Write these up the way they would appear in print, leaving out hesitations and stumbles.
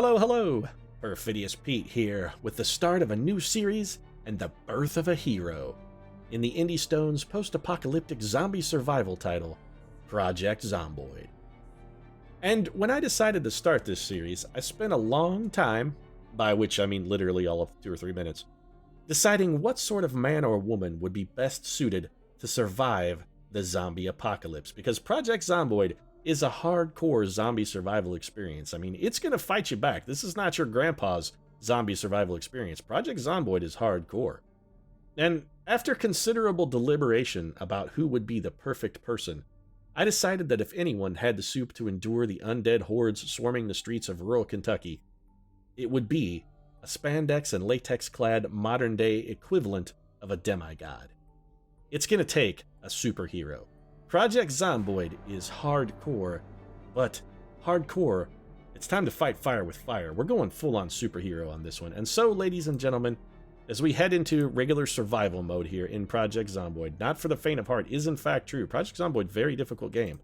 Hello, hello! Perfidious Pete here, with the start of a new series and the birth of a hero in the Indie Stones post-apocalyptic zombie survival title, Project Zomboid. And when I decided to start this series, I spent a long time, by which I mean literally all of 2 or 3 minutes, deciding what sort of man or woman would be best suited to survive the zombie apocalypse, because Project Zomboid is a hardcore zombie survival experience. I mean, it's going to fight you back. This is not your grandpa's zombie survival experience. Project Zomboid is hardcore. And after considerable deliberation about who would be the perfect person, I decided that if anyone had the soup to endure the undead hordes swarming the streets of rural Kentucky, it would be a spandex and latex-clad modern-day equivalent of a demigod. It's going to take a superhero. Project Zomboid is hardcore, but hardcore, it's time to fight fire with fire. We're going full-on superhero on this one. And so, ladies and gentlemen, as we head into regular survival mode here in Project Zomboid, not for the faint of heart is in fact true. Project Zomboid, very difficult game.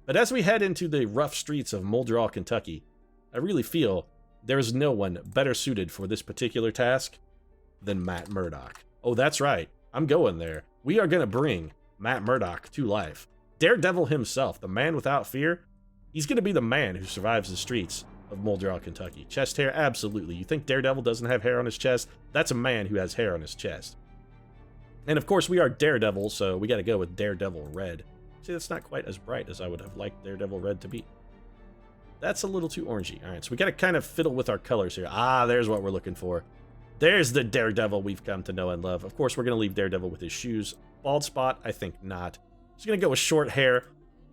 But as we head into the rough streets of Muldraugh, Kentucky, I really feel there is no one better suited for this particular task than Matt Murdock. Oh, that's right. I'm going there. We are going to bring Matt Murdock to life. Daredevil himself, the man without fear, he's going to be the man who survives the streets of Muldraugh, Kentucky. Chest hair? Absolutely. You think Daredevil doesn't have hair on his chest? That's a man who has hair on his chest. And of course, we are Daredevil, so we got to go with Daredevil Red. See, that's not quite as bright as I would have liked Daredevil Red to be. That's a little too orangey. All right, so we got to kind of fiddle with our colors here. Ah, there's what we're looking for. There's the Daredevil we've come to know and love. Of course, we're going to leave Daredevil with his shoes. Bald spot? I think not. Just going to go with short hair.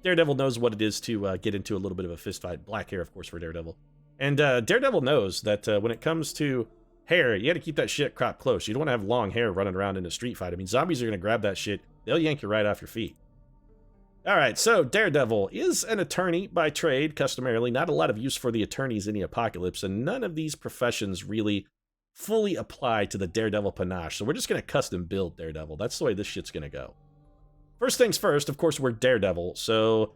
Daredevil knows what it is to get into a little bit of a fist fight. Black hair, of course, for Daredevil. And Daredevil knows that when it comes to hair, you got to keep that shit cropped close. You don't want to have long hair running around in a street fight. I mean, zombies are going to grab that shit. They'll yank you right off your feet. All right, so Daredevil is an attorney by trade, customarily. Not a lot of use for the attorneys in the apocalypse, and none of these professions really fully apply to the Daredevil panache. So we're just going to custom build Daredevil. That's the way this shit's going to go. First things first, of course, we're Daredevil, so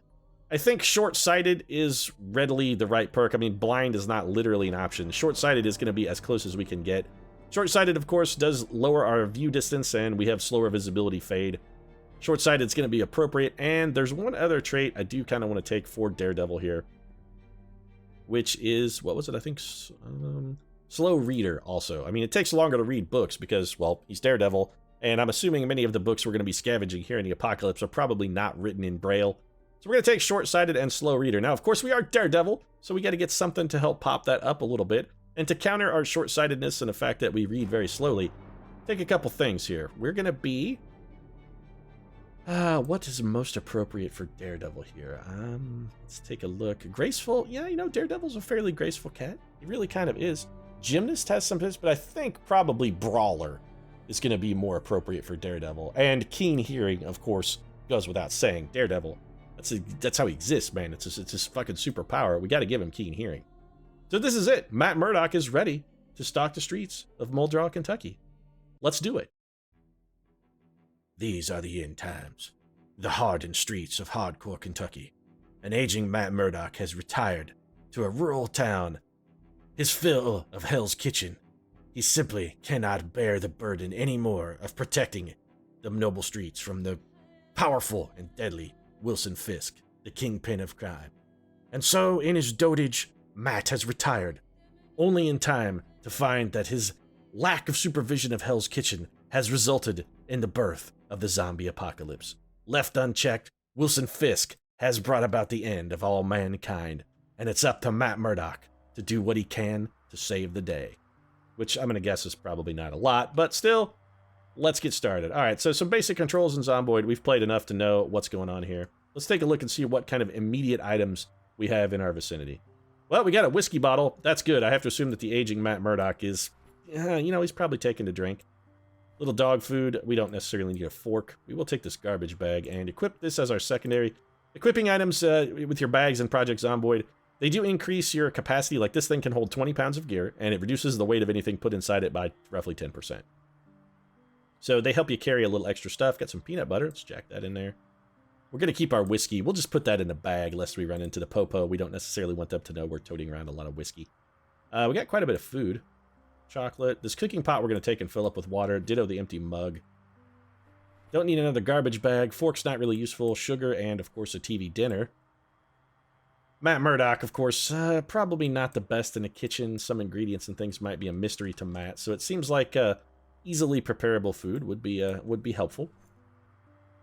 I think short-sighted is readily the right perk. I mean, blind is not literally an option. Short-sighted is going to be as close as we can get. Short-sighted, of course, does lower our view distance, and we have slower visibility fade. Short-sighted is going to be appropriate, and there's one other trait I do kind of want to take for Daredevil here, which is, what was it? I think slow reader also. I mean, it takes longer to read books because, well, he's Daredevil, and I'm assuming many of the books we're going to be scavenging here in the apocalypse are probably not written in Braille. So we're going to take short-sighted and slow reader. Now, of course, we are Daredevil, so we got to get something to help pop that up a little bit. And to counter our short-sightedness and the fact that we read very slowly, take a couple things here. We're going to be... what is most appropriate for Daredevil here? Let's take a look. Graceful? Yeah, you know, Daredevil's a fairly graceful cat. He really kind of is. Gymnast has some hits, but I think probably Brawler is going to be more appropriate for Daredevil. And keen hearing, of course, goes without saying. Daredevil, that's how he exists, man. It's his fucking superpower. We got to give him keen hearing. So this is it. Matt Murdock is ready to stalk the streets of Muldraugh, Kentucky. Let's do it. These are the end times. The hardened streets of hardcore Kentucky. An aging Matt Murdock has retired to a rural town. His fill of Hell's Kitchen. He simply cannot bear the burden anymore of protecting the noble streets from the powerful and deadly Wilson Fisk, the kingpin of crime. And so, in his dotage, Matt has retired, only in time to find that his lack of supervision of Hell's Kitchen has resulted in the birth of the zombie apocalypse. Left unchecked, Wilson Fisk has brought about the end of all mankind, and it's up to Matt Murdock to do what he can to save the day. Which I'm going to guess is probably not a lot, but still, let's get started. All right, so some basic controls in Zomboid. We've played enough to know what's going on here. Let's take a look and see what kind of immediate items we have in our vicinity. Well, we got a whiskey bottle. That's good. I have to assume that the aging Matt Murdock is, you know, he's probably taking a drink. Little dog food. We don't necessarily need a fork. We will take this garbage bag and equip this as our secondary. Equipping items with your bags in Project Zomboid, they do increase your capacity. Like this thing can hold 20 pounds of gear, and it reduces the weight of anything put inside it by roughly 10%. So they help you carry a little extra stuff. Got some peanut butter. Let's jack that in there. We're going to keep our whiskey. We'll just put that in a bag lest we run into the popo. We don't necessarily want them to know we're toting around a lot of whiskey. We got quite a bit of food. Chocolate. This cooking pot we're going to take and fill up with water. Ditto the empty mug. Don't need another garbage bag. Fork's not really useful. Sugar and, of course, a TV dinner. Matt Murdock, of course, probably not the best in the kitchen. Some ingredients and things might be a mystery to Matt. So it seems like easily preparable food would be helpful.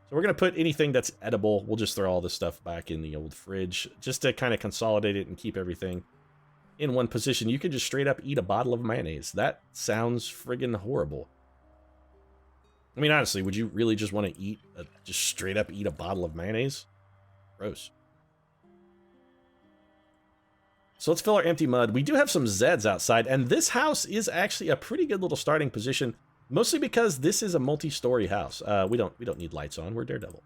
So we're going to put anything that's edible. We'll just throw all this stuff back in the old fridge just to kind of consolidate it and keep everything in one position. You could just straight up eat a bottle of mayonnaise. That sounds friggin' horrible. I mean, honestly, would you really just want to just straight up eat a bottle of mayonnaise? Gross. So let's fill our empty mud. We do have some Zeds outside, and this house is actually a pretty good little starting position, mostly because this is a multi-story house. We don't need lights on. We're Daredevil.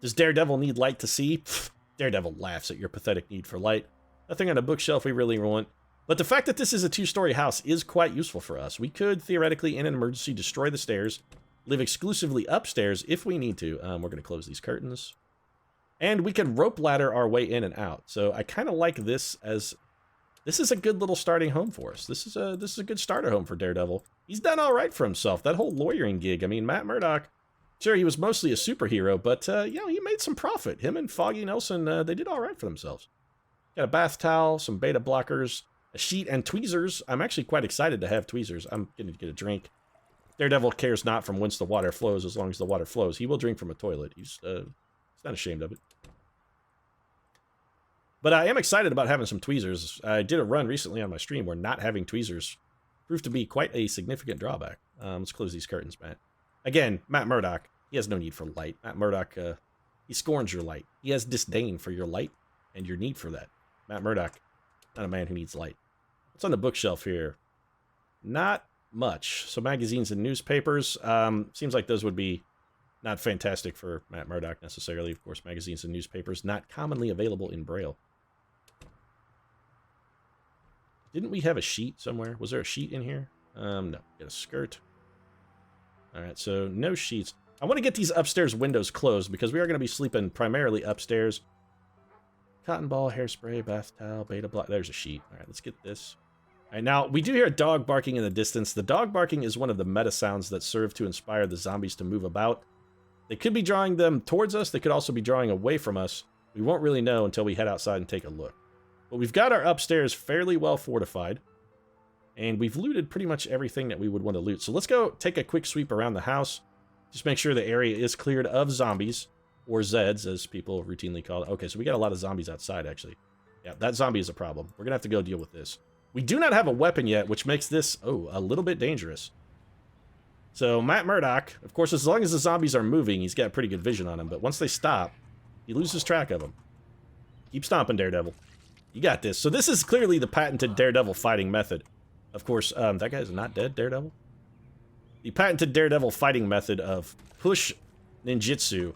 Does Daredevil need light to see? Pfft, Daredevil laughs at your pathetic need for light. Nothing on a bookshelf we really want. But the fact that this is a 2-story house is quite useful for us. We could, theoretically, in an emergency, destroy the stairs, live exclusively upstairs if we need to. We're going to close these curtains. And we can rope ladder our way in and out. So I kind of like this as... This is a good little starting home for us. This is a good starter home for Daredevil. He's done all right for himself. That whole lawyering gig. I mean, Matt Murdock, sure, he was mostly a superhero, but, you know, he made some profit. Him and Foggy Nelson, they did all right for themselves. Got a bath towel, some beta blockers, a sheet, and tweezers. I'm actually quite excited to have tweezers. I'm going to get a drink. Daredevil cares not from whence the water flows as long as the water flows. He will drink from a toilet. He's not ashamed of it. But I am excited about having some tweezers. I did a run recently on my stream where not having tweezers proved to be quite a significant drawback. Let's close these curtains, Matt. Again, Matt Murdock, he has no need for light. Matt Murdock, he scorns your light. He has disdain for your light and your need for that. Matt Murdock, not a man who needs light. What's on the bookshelf here? Not much. So magazines and newspapers. Seems like those would be not fantastic for Matt Murdock necessarily. Of course, magazines and newspapers not commonly available in Braille. Didn't we have a sheet somewhere? Was there a sheet in here? No. Got a skirt. Alright, so no sheets. I want to get these upstairs windows closed because we are going to be sleeping primarily upstairs. Cotton ball, hairspray, bath towel, beta block. There's a sheet. Alright, let's get this. Alright, now, we do hear a dog barking in the distance. The dog barking is one of the meta sounds that serve to inspire the zombies to move about. They could be drawing them towards us. They could also be drawing away from us. We won't really know until we head outside and take a look. But we've got our upstairs fairly well fortified. And we've looted pretty much everything that we would want to loot. So let's go take a quick sweep around the house. Just make sure the area is cleared of zombies. Or Zeds, as people routinely call it. Okay, so we got a lot of zombies outside, actually. Yeah, that zombie is a problem. We're going to have to go deal with this. We do not have a weapon yet, which makes this, a little bit dangerous. So, Matt Murdock, of course, as long as the zombies are moving, he's got pretty good vision on them. But once they stop, he loses track of them. Keep stomping, Daredevil. You got this. So this is clearly the patented Daredevil fighting method. Of course, that guy's not dead, Daredevil? The patented Daredevil fighting method of push ninjutsu.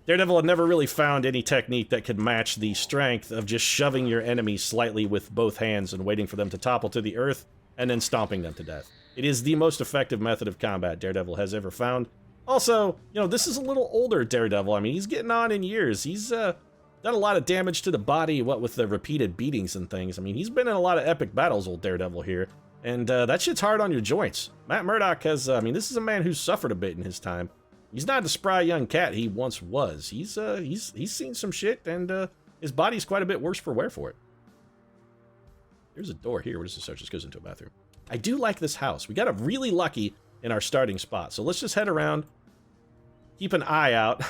Daredevil had never really found any technique that could match the strength of just shoving your enemy slightly with both hands and waiting for them to topple to the earth and then stomping them to death. It is the most effective method of combat Daredevil has ever found. Also, you know, this is a little older Daredevil. I mean, he's getting on in years. He's done a lot of damage to the body, what with the repeated beatings and things. I mean, he's been in a lot of epic battles, old Daredevil here. And that shit's hard on your joints. Matt Murdock has, I mean, this is a man who's suffered a bit in his time. He's not the spry young cat he once was. He's seen some shit, and his body's quite a bit worse for wear for it. There's a door here. What does this start? Just goes into a bathroom. I do like this house. We got really lucky in our starting spot. So let's just head around. Keep an eye out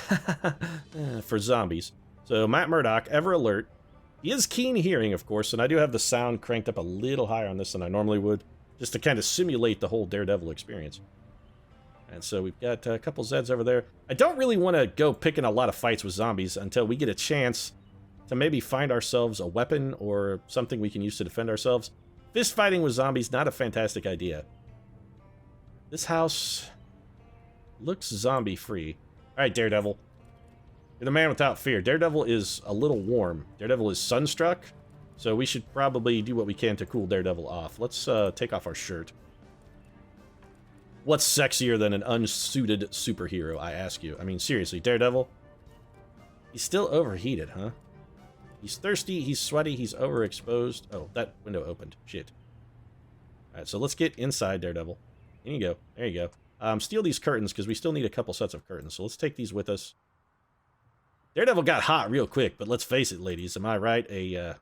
for zombies. So Matt Murdock, ever alert. He is keen hearing, of course, and I do have the sound cranked up a little higher on this than I normally would, just to kind of simulate the whole Daredevil experience. And so we've got a couple Zeds over there. I don't really want to go picking a lot of fights with zombies until we get a chance to maybe find ourselves a weapon or something we can use to defend ourselves. Fist fighting with zombies, not a fantastic idea. This house looks zombie-free. Alright, Daredevil. You're the man without fear. Daredevil is a little warm. Daredevil is sunstruck, so we should probably do what we can to cool Daredevil off. Let's take off our shirt. What's sexier than an unsuited superhero, I ask you? I mean, seriously, Daredevil? He's still overheated, huh? He's thirsty, he's sweaty, he's overexposed. Oh, that window opened. Shit. Alright, so let's get inside, Daredevil. In you go. There you go. Steal these curtains, because we still need a couple sets of curtains. So let's take these with us. Daredevil got hot real quick, but let's face it, ladies. Am I right? A,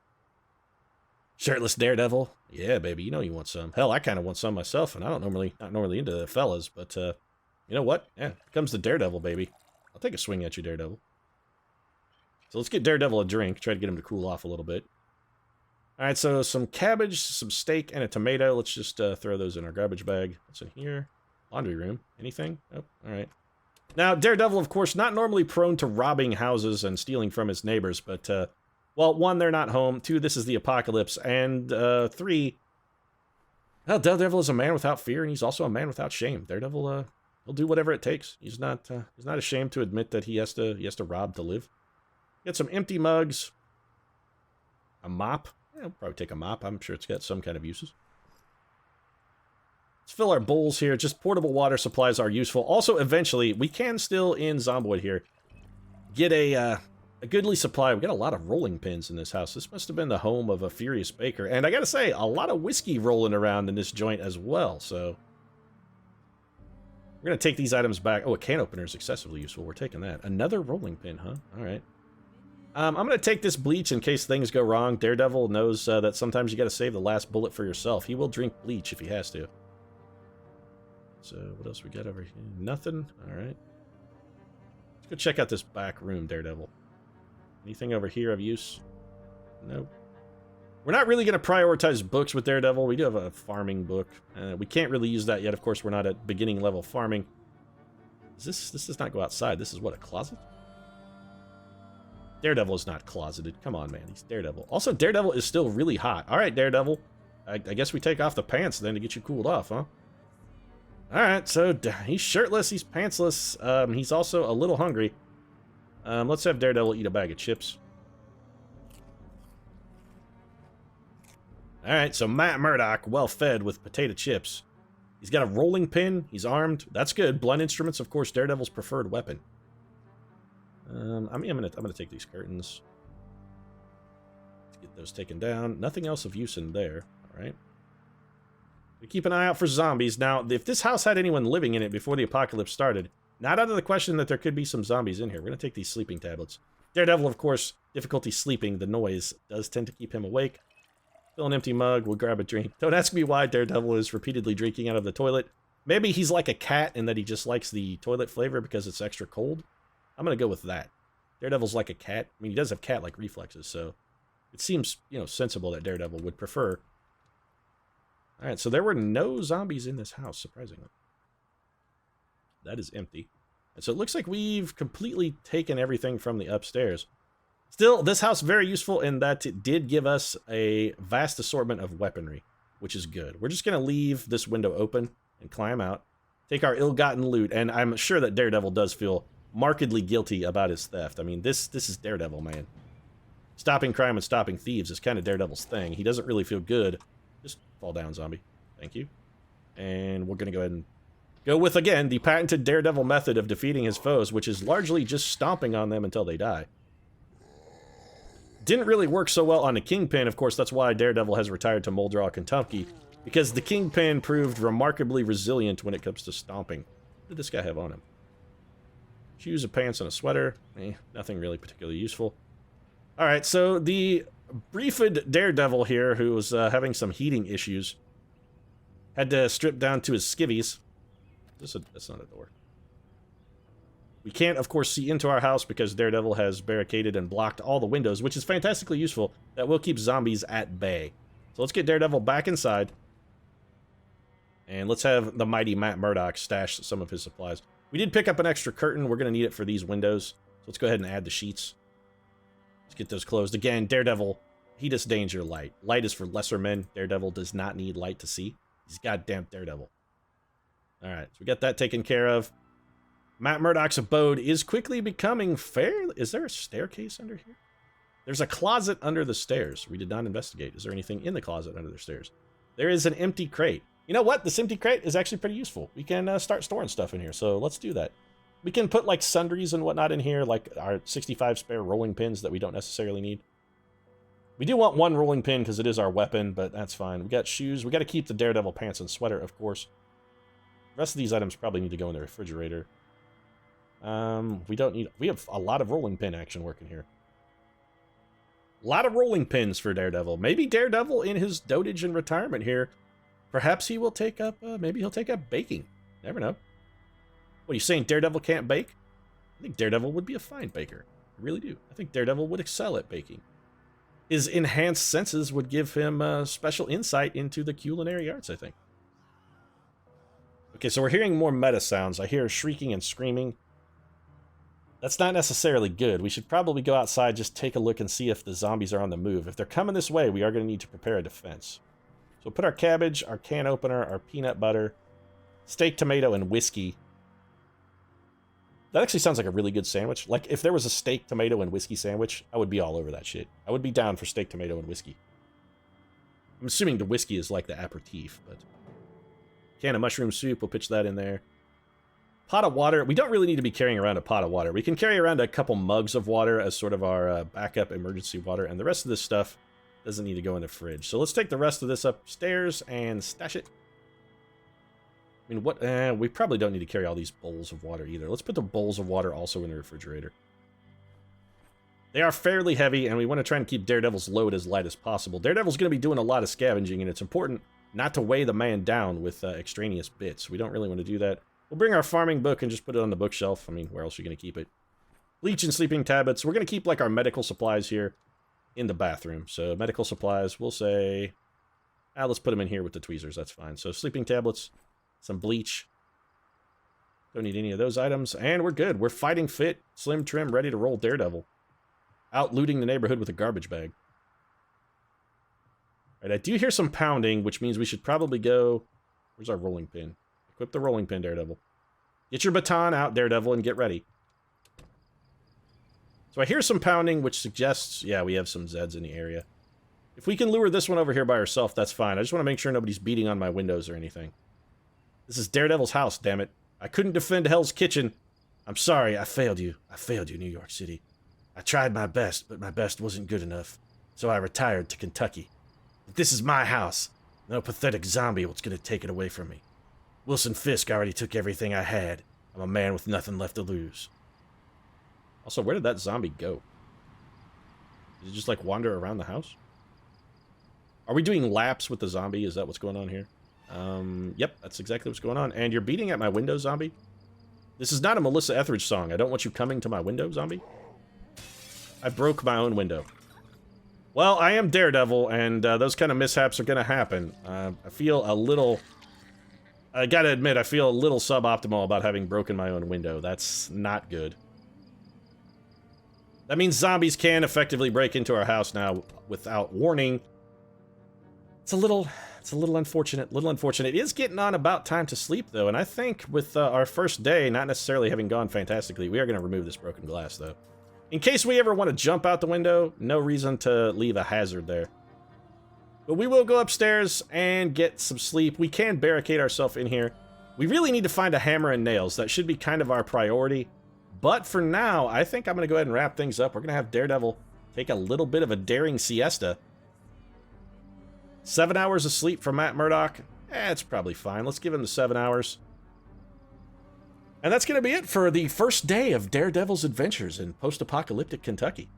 shirtless Daredevil? Yeah, baby, you know you want some. Hell, I kind of want some myself, and I don't not normally into the fellas, but, you know what? Yeah, here comes the Daredevil, baby. I'll take a swing at you, Daredevil. So let's get Daredevil a drink, try to get him to cool off a little bit. Alright, so some cabbage, some steak, and a tomato. Let's just throw those in our garbage bag. What's in here? Laundry room. Anything? Oh, alright. Now, Daredevil, of course, not normally prone to robbing houses and stealing from his neighbors, but, well, 1, they're not home. 2, this is the apocalypse. And, 3, well, Daredevil is a man without fear, and he's also a man without shame. Daredevil, he'll do whatever it takes. He's not ashamed to admit that he has to rob to live. Get some empty mugs. A mop. Yeah, I'll probably take a mop. I'm sure it's got some kind of uses. Let's fill our bowls here. Just portable water supplies are useful. Also, eventually, we can still, in Zomboid here, get a goodly supply. We've got a lot of rolling pins in this house. This must have been the home of a furious baker. And I gotta say, a lot of whiskey rolling around in this joint as well, so we're gonna take these items back. Oh, a can opener is excessively useful. We're taking that. Another rolling pin, huh? Alright. I'm going to take this bleach in case things go wrong. Daredevil knows that sometimes you got to save the last bullet for yourself. He will drink bleach if he has to. So, what else we got over here? Nothing? Alright. Let's go check out this back room, Daredevil. Anything over here of use? Nope. We're not really going to prioritize books with Daredevil. We do have a farming book. We can't really use that yet. Of course, we're not at beginning level farming. This does not go outside. This is what, a closet? Daredevil is not closeted. Come on, man. He's Daredevil. Also, Daredevil is still really hot. All right, Daredevil. I guess we take off the pants then to get you cooled off, huh? All right, so he's shirtless. He's pantsless. He's also a little hungry. Let's have Daredevil eat a bag of chips. All right, so Matt Murdock, well fed with potato chips. He's got a rolling pin. He's armed. That's good. Blunt instruments, of course, Daredevil's preferred weapon. I'm gonna take these curtains. Let's get those taken down. Nothing else of use in there. All right. We keep an eye out for zombies. Now, if this house had anyone living in it before the apocalypse started, not out of the question that there could be some zombies in here. We're gonna take these sleeping tablets. Daredevil, of course, difficulty sleeping. The noise does tend to keep him awake. Fill an empty mug. We'll grab a drink. Don't ask me why Daredevil is repeatedly drinking out of the toilet. Maybe he's like a cat in that he just likes the toilet flavor because it's extra cold. I'm going to go with that. Daredevil's like a cat. I mean, he does have cat-like reflexes, so it seems, you know, sensible that Daredevil would prefer. All right, so there were no zombies in this house, surprisingly. That is empty. And so it looks like we've completely taken everything from the upstairs. Still, this house very useful in that it did give us a vast assortment of weaponry, which is good. We're just going to leave this window open and climb out, take our ill-gotten loot, and I'm sure that Daredevil does feel markedly guilty about his theft. I mean, this is Daredevil, man. Stopping crime and stopping thieves is kind of Daredevil's thing. He doesn't really feel good. Just fall down, zombie. Thank you. And we're going to go ahead and go with, again, the patented Daredevil method of defeating his foes, which is largely just stomping on them until they die. Didn't really work so well on the Kingpin. Of course, that's why Daredevil has retired to Muldraugh, Kentucky, because the Kingpin proved remarkably resilient when it comes to stomping. What did this guy have on him? Shoes, a pants, and a sweater. Nothing really particularly useful. Alright, so the briefed Daredevil here, who was having some heating issues, had to strip down to his skivvies. That's not a door. We can't, of course, see into our house because Daredevil has barricaded and blocked all the windows, which is fantastically useful. That will keep zombies at bay. So let's get Daredevil back inside. And let's have the mighty Matt Murdock stash some of his supplies. We did pick up an extra curtain. We're going to need it for these windows. So let's go ahead and add the sheets. Let's get those closed. Again, Daredevil, he disdains your light. Light is for lesser men. Daredevil does not need light to see. He's goddamn Daredevil. Alright, so we got that taken care of. Matt Murdock's abode is quickly becoming fair. Is there a staircase under here? There's a closet under the stairs. We did not investigate. Is there anything in the closet under the stairs? There is an empty crate. You know what? This empty crate is actually pretty useful. We can start storing stuff in here, so let's do that. We can put, like, sundries and whatnot in here, like our 65 spare rolling pins that we don't necessarily need. We do want one rolling pin because it is our weapon, but that's fine. We got shoes. We got to keep the Daredevil pants and sweater, of course. The rest of these items probably need to go in the refrigerator. We don't need... We have a lot of rolling pin action working here. A lot of rolling pins for Daredevil. Maybe Daredevil in his dotage and retirement here. Perhaps he will take up... maybe he'll take up baking. Never know. What, are you saying Daredevil can't bake? I think Daredevil would be a fine baker. I really do. I think Daredevil would excel at baking. His enhanced senses would give him special insight into the culinary arts, I think. Okay, so we're hearing more meta sounds. I hear shrieking and screaming. That's not necessarily good. We should probably go outside, just take a look and see if the zombies are on the move. If they're coming this way, we are going to need to prepare a defense. So we'll put our cabbage, our can opener, our peanut butter, steak, tomato, and whiskey. That actually sounds like a really good sandwich. Like, if there was a steak, tomato, and whiskey sandwich, I would be all over that shit. I would be down for steak, tomato, and whiskey. I'm assuming the whiskey is like the aperitif, but... Can of mushroom soup, we'll pitch that in there. Pot of water. We don't really need to be carrying around a pot of water. We can carry around a couple mugs of water as sort of our backup emergency water, and the rest of this stuff doesn't need to go in the fridge. So let's take the rest of this upstairs and stash it. I mean, what? We probably don't need to carry all these bowls of water either. Let's put the bowls of water also in the refrigerator. They are fairly heavy, and we want to try and keep Daredevil's load as light as possible. Daredevil's going to be doing a lot of scavenging, and it's important not to weigh the man down with extraneous bits. We don't really want to do that. We'll bring our farming book and just put it on the bookshelf. I mean, where else are you going to keep it? Bleach and sleeping tablets. We're going to keep, like, our medical supplies here in the bathroom. So, medical supplies, we'll say... let's put them in here with the tweezers. That's fine. So, sleeping tablets, some bleach. Don't need any of those items. And we're good. We're fighting fit, slim trim, ready to roll Daredevil. Out looting the neighborhood with a garbage bag. All right, I do hear some pounding, which means we should probably go... Where's our rolling pin? Equip the rolling pin, Daredevil. Get your baton out, Daredevil, and get ready. So I hear some pounding, which suggests, yeah, we have some Zeds in the area. If we can lure this one over here by herself, that's fine. I just want to make sure nobody's beating on my windows or anything. This is Daredevil's house, damn it. I couldn't defend Hell's Kitchen. I'm sorry, I failed you. I failed you, New York City. I tried my best, but my best wasn't good enough. So I retired to Kentucky. But this is my house. No pathetic zombie was going to take it away from me. Wilson Fisk already took everything I had. I'm a man with nothing left to lose. Also, where did that zombie go? Did it just, like, wander around the house? Are we doing laps with the zombie? Is that what's going on here? Yep, that's exactly what's going on. And you're beating at my window, zombie? This is not a Melissa Etheridge song. I don't want you coming to my window, zombie. I broke my own window. Well, I am Daredevil, and those kind of mishaps are going to happen. I feel a little... I gotta admit, I feel a little suboptimal about having broken my own window. That's not good. That means zombies can effectively break into our house now without warning. It's a little unfortunate. It is getting on about time to sleep, though, and I think with our first day not necessarily having gone fantastically, we are going to remove this broken glass, though. In case we ever want to jump out the window, no reason to leave a hazard there. But we will go upstairs and get some sleep. We can barricade ourselves in here. We really need to find a hammer and nails. That should be kind of our priority. But for now, I think I'm going to go ahead and wrap things up. We're going to have Daredevil take a little bit of a daring siesta. 7 hours of sleep from Matt Murdock. It's probably fine. Let's give him the 7 hours. And that's going to be it for the first day of Daredevil's adventures in post-apocalyptic Kentucky.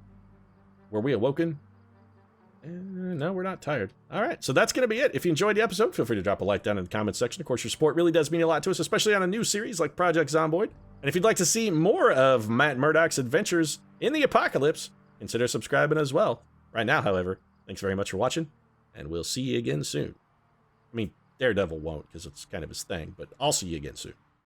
Were we awoken? No, we're not tired. All right, so that's going to be it. If you enjoyed the episode, feel free to drop a like down in the comments section. Of course, your support really does mean a lot to us, especially on a new series like Project Zomboid. And if you'd like to see more of Matt Murdock's adventures in the apocalypse, consider subscribing as well. Right now, however, thanks very much for watching, and we'll see you again soon. I mean, Daredevil won't, because it's kind of his thing, but I'll see you again soon.